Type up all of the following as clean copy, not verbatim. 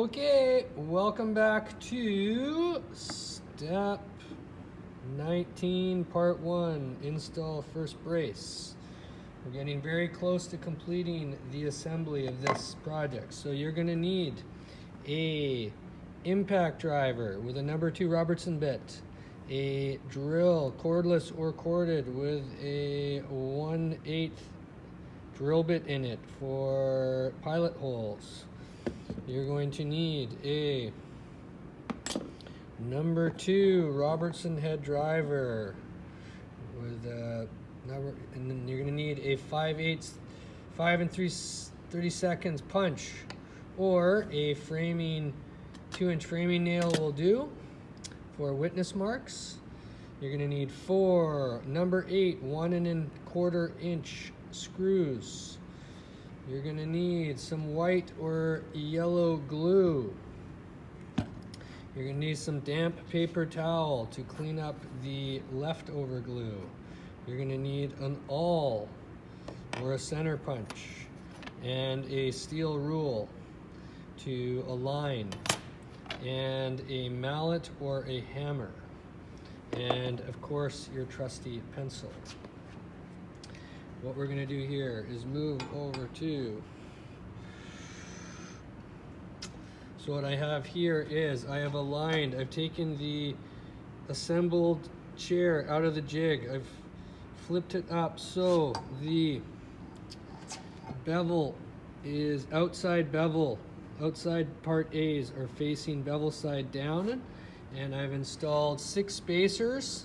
Okay, welcome back to step 19, part 1, install first brace. We're getting very close to completing the assembly of this project. So you're going to need a impact driver with a number 2 Robertson bit, a drill, cordless or corded, with a 1/8 drill bit in it for pilot holes. You're going to need a number 2 Robertson head driver with a number, and then you're going to need a 5 and 3/30 punch, or a framing 2-inch framing nail will do for witness marks. You're going to need 4 number 8 1 1/4 inch screws. You're going to need some white or yellow glue. You're going to need some damp paper towel to clean up the leftover glue. You're going to need an awl or a center punch and a steel rule to align, and a mallet or a hammer, and of course your trusty pencil. What we're going to do here is move over to, so what I have here is I have aligned, I've taken the assembled chair out of the jig, I've flipped it up so the bevel is outside part A's are facing bevel side down, and I've installed 6 spacers,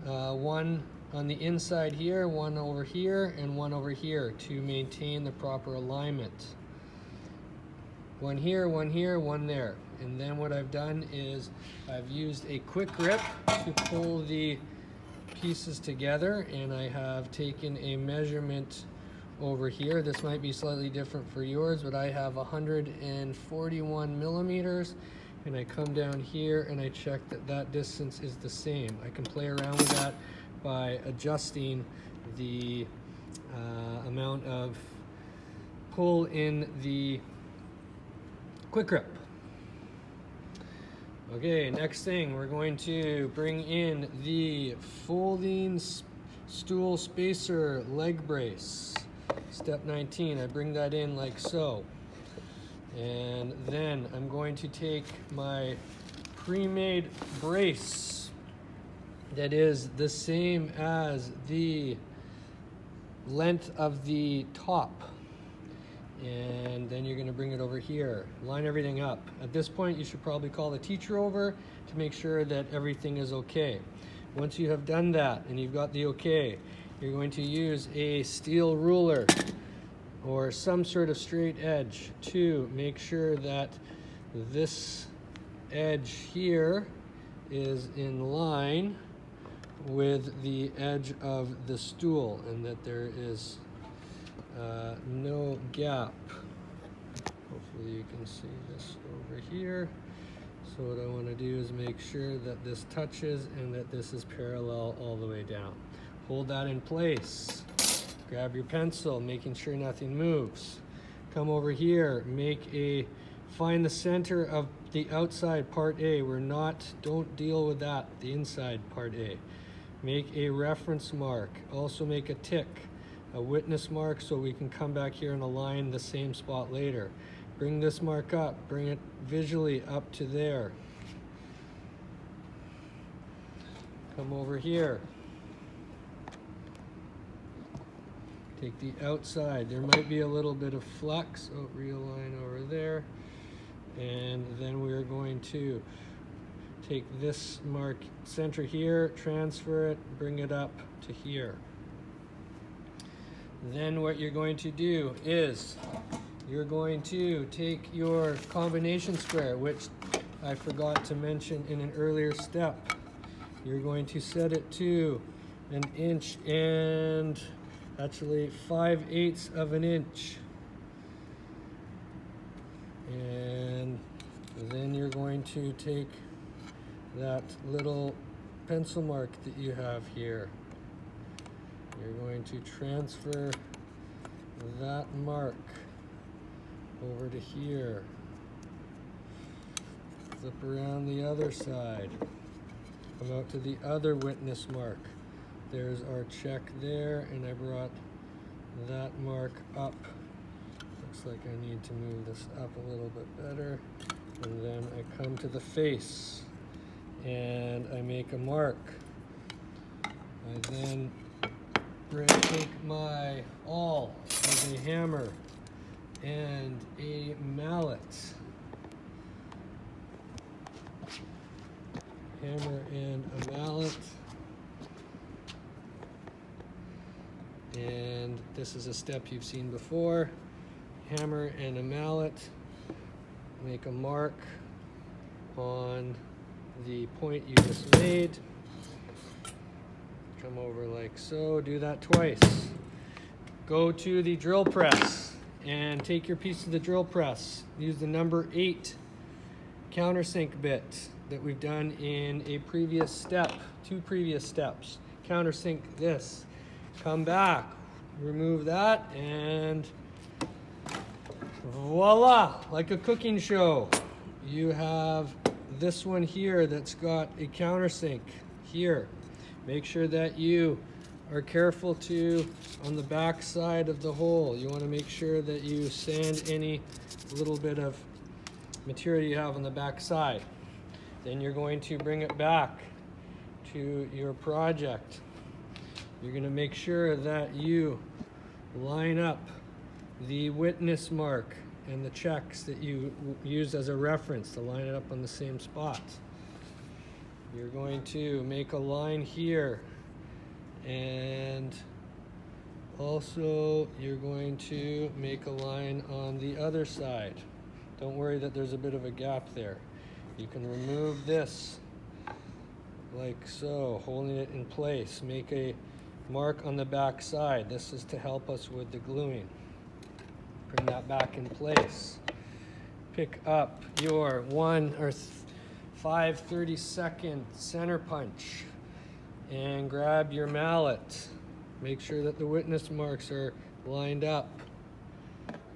one on the inside here, one over here, and one over here to maintain the proper alignment. One here, one here, one there. And then what I've done is I've used a quick grip to pull the pieces together, and I have taken a measurement over here. This might be slightly different for yours, but I have 141 millimeters, and I come down here and I check that that distance is the same. I can play around with that by adjusting the amount of pull in the quick grip. Okay, next thing, we're going to bring in the folding stool spacer leg brace. Step 19, I bring that in like so. And then I'm going to take my pre-made brace that is the same as the length of the top, and then you're going to bring it over here, line everything up. At this point you should probably call the teacher over to make sure that everything is okay. Once you have done that and you've got the okay, you're going to use a steel ruler or some sort of straight edge to make sure that this edge here is in line with the edge of the stool, and that there is no gap. Hopefully you can see this over here. So what I want to do is make sure that this touches and that this is parallel all the way down. Hold that in place. Grab your pencil, making sure nothing moves. Come over here, find the center of the outside part A. Don't deal with that, the inside part A. Make a reference mark. Also make a tick, a witness mark, so we can come back here and align the same spot later. Bring this mark up, bring it visually up to there. Come over here. Take the outside. There might be a little bit of flux. Oh, realign over there. And then we're going to take this mark center here, transfer it, bring it up to here. Then what you're going to do is you're going to take your combination square, which I forgot to mention in an earlier step. You're going to set it to 1 inch and actually 5/8 of an inch. And then you're going to take that little pencil mark that you have here. You're going to transfer that mark over to here. Flip around the other side. Come out to the other witness mark. There's our check there, and I brought that mark up. Looks like I need to move this up a little bit better. And then I come to the face and I make a mark. I then take my awl with a hammer and a mallet. Hammer and a mallet. And this is a step you've seen before. Hammer and a mallet. Make a mark on the point you just made. Come over like so. Do that twice. Go to the drill press and take your piece of the drill press. Use the number 8 countersink bit that we've done in a previous step, 2 previous steps. Countersink this. Come back, remove that, and voila, like a cooking show. You have this one here that's got a countersink here. Make sure that you are careful to, on the back side of the hole, you want to make sure that you sand any little bit of material you have on the back side. Then you're going to bring it back to your project. You're going to make sure that you line up the witness mark and the checks that you use as a reference to line it up on the same spot. You're going to make a line here, and also you're going to make a line on the other side. Don't worry that there's a bit of a gap there. You can remove this like so, holding it in place. Make a mark on the back side. This is to help us with the gluing. Bring that back in place. Pick up your 1 or 5/32 center punch and grab your mallet. Make sure that the witness marks are lined up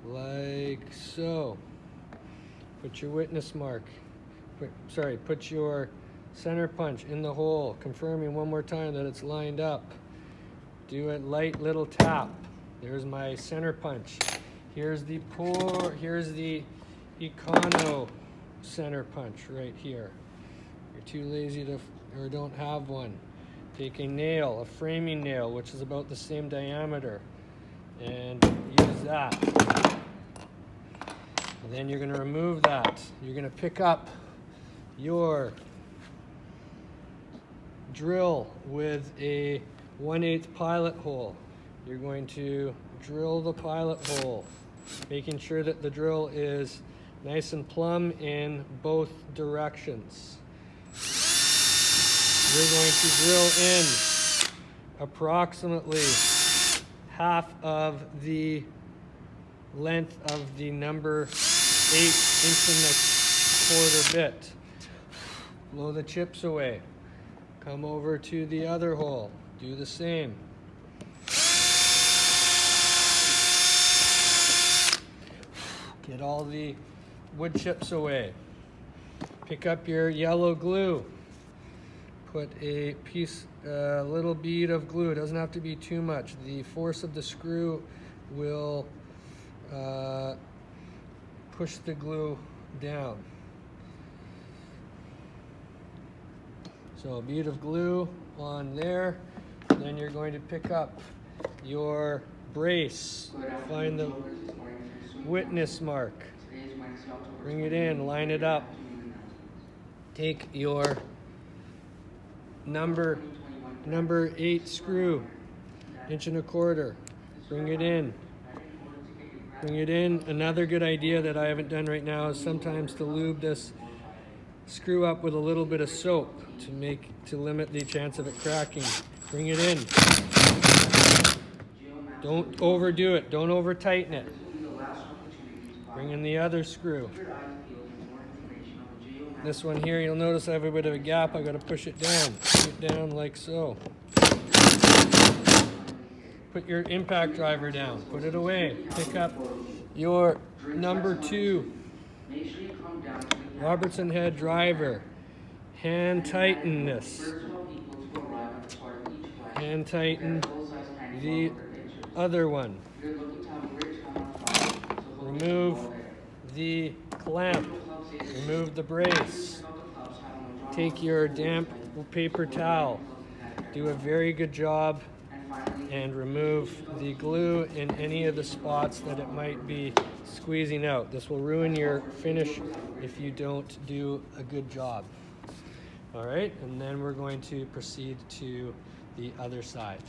like so. Put your witness mark, put your center punch in the hole, confirming one more time that it's lined up. Do a light little tap. There's my center punch. Here's the Econo center punch right here. You're too lazy to, or don't have one. Take a nail, a framing nail, which is about the same diameter, and use that. And then you're going to remove that. You're going to pick up your drill with a 1/8 pilot hole. You're going to drill the pilot hole, making sure that the drill is nice and plumb in both directions. You're going to drill in approximately half of the length of the number 8" bit. Blow the chips away. Come over to the other hole. Do the same. Get all the wood chips away. Pick up your yellow glue. Put a little bead of glue. It doesn't have to be too much. The force of the screw will push the glue down. So a bead of glue on there. Then you're going to pick up your brace. Find the witness mark. Bring it in, line it up. Take your number 8 screw, 1.25 inch. Bring it in. Bring it in. Another good idea that I haven't done right now is sometimes to lube this screw up with a little bit of soap to limit the chance of it cracking. Bring it in. Don't overdo it. Don't over tighten it. Bring in the other screw. This one here, you'll notice I have a bit of a gap. I got to push it down. Push it down like so. Put your impact driver down. Put it away. Pick up your number 2 Robertson head driver. Hand tighten this. Hand tighten the other one. Remove the clamp. Remove the brace. Take your damp paper towel. Do a very good job and remove the glue in any of the spots that it might be squeezing out. This will ruin your finish if you don't do a good job. All right, and then we're going to proceed to the other side.